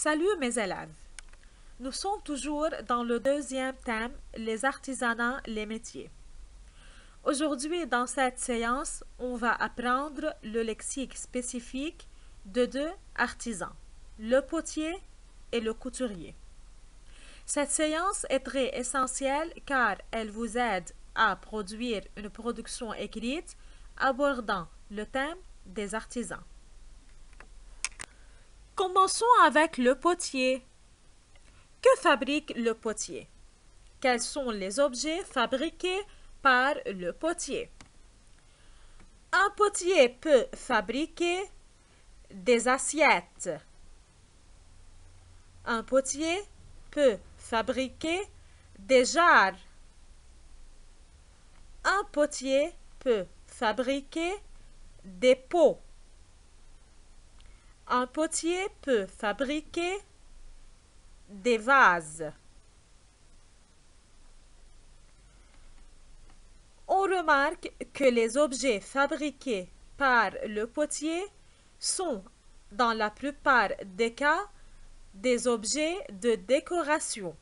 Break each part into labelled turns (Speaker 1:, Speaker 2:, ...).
Speaker 1: Salut mes élèves! Nous sommes toujours dans le deuxième thème, les artisanats, les métiers. Aujourd'hui, dans cette séance, on va apprendre le lexique spécifique de deux artisans, le potier et le couturier. Cette séance est très essentielle car elle vous aide à produire une production écrite abordant le thème des artisans. Commençons avec le potier. Que fabrique le potier? Quels sont les objets fabriqués par le potier? Un potier peut fabriquer des assiettes. Un potier peut fabriquer des jarres. Un potier peut fabriquer des pots. Un potier peut fabriquer des vases. On remarque que les objets fabriqués par le potier sont, dans la plupart des cas, des objets de décoration.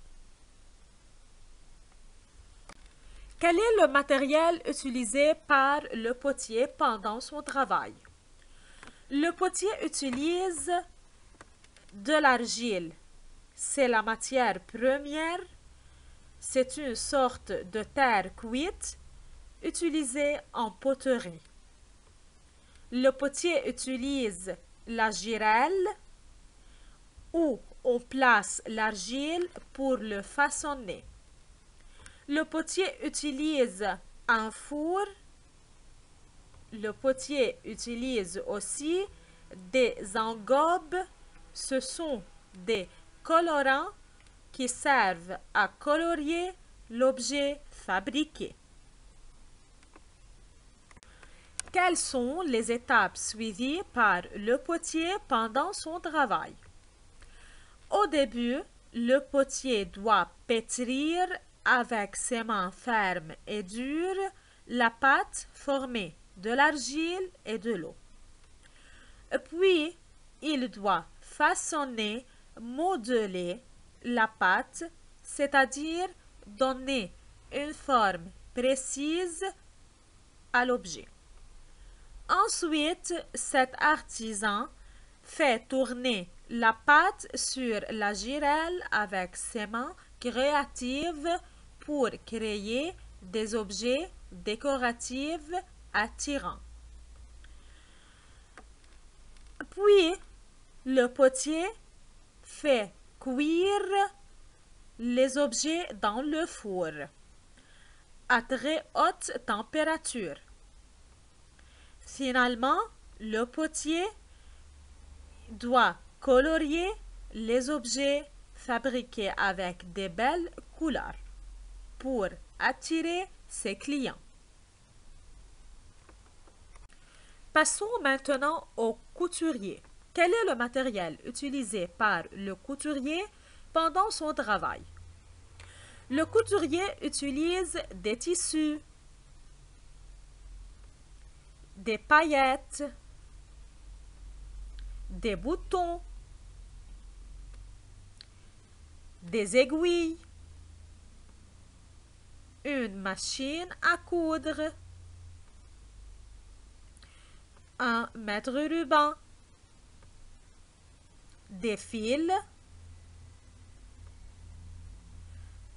Speaker 1: Quel est le matériel utilisé par le potier pendant son travail? Le potier utilise de l'argile. C'est la matière première. C'est une sorte de terre cuite utilisée en poterie. Le potier utilise la girelle où on place l'argile pour le façonner. Le potier utilise un four. Le potier utilise aussi des engobes. Ce sont des colorants qui servent à colorier l'objet fabriqué. Quelles sont les étapes suivies par le potier pendant son travail? Au début, le potier doit pétrir avec ses mains fermes et dures la pâte formée de l'argile et de l'eau. Puis, il doit façonner, modeler la pâte, c'est-à-dire donner une forme précise à l'objet. Ensuite, cet artisan fait tourner la pâte sur la girelle avec ses mains créatives pour créer des objets décoratifs attirants. Puis, le potier fait cuire les objets dans le four à très haute température. Finalement, le potier doit colorier les objets fabriqués avec des belles couleurs pour attirer ses clients. Passons maintenant au couturier. Quel est le matériel utilisé par le couturier pendant son travail? Le couturier utilise des tissus, des paillettes, des boutons, des aiguilles, une machine à coudre, un mètre-ruban, des fils,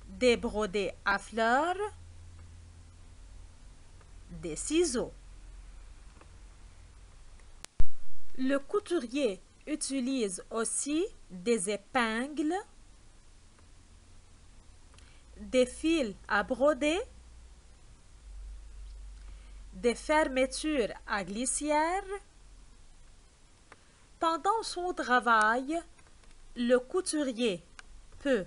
Speaker 1: des brodés à fleurs, des ciseaux. Le couturier utilise aussi des épingles, des fils à broder, des fermetures à glissière. Pendant son travail, le couturier peut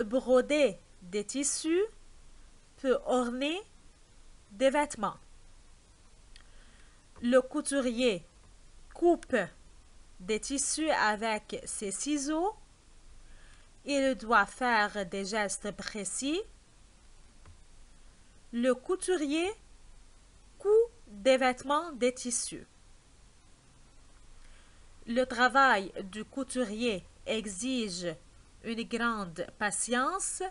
Speaker 1: broder des tissus, peut orner des vêtements. Le couturier coupe des tissus avec ses ciseaux. Il doit faire des gestes précis. Le couturier coud des vêtements des tissus. Le travail du couturier exige une grande patience,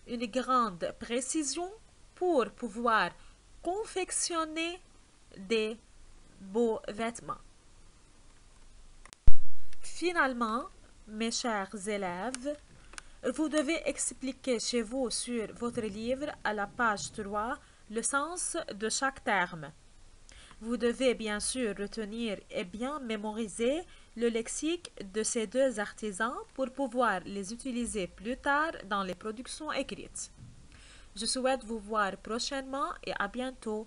Speaker 1: une grande précision pour pouvoir confectionner des beaux vêtements. Finalement, mes chers élèves, vous devez expliquer chez vous sur votre livre à la page 3 le sens de chaque terme. Vous devez bien sûr retenir et bien mémoriser le lexique de ces deux artisans pour pouvoir les utiliser plus tard dans les productions écrites. Je souhaite vous voir prochainement et à bientôt.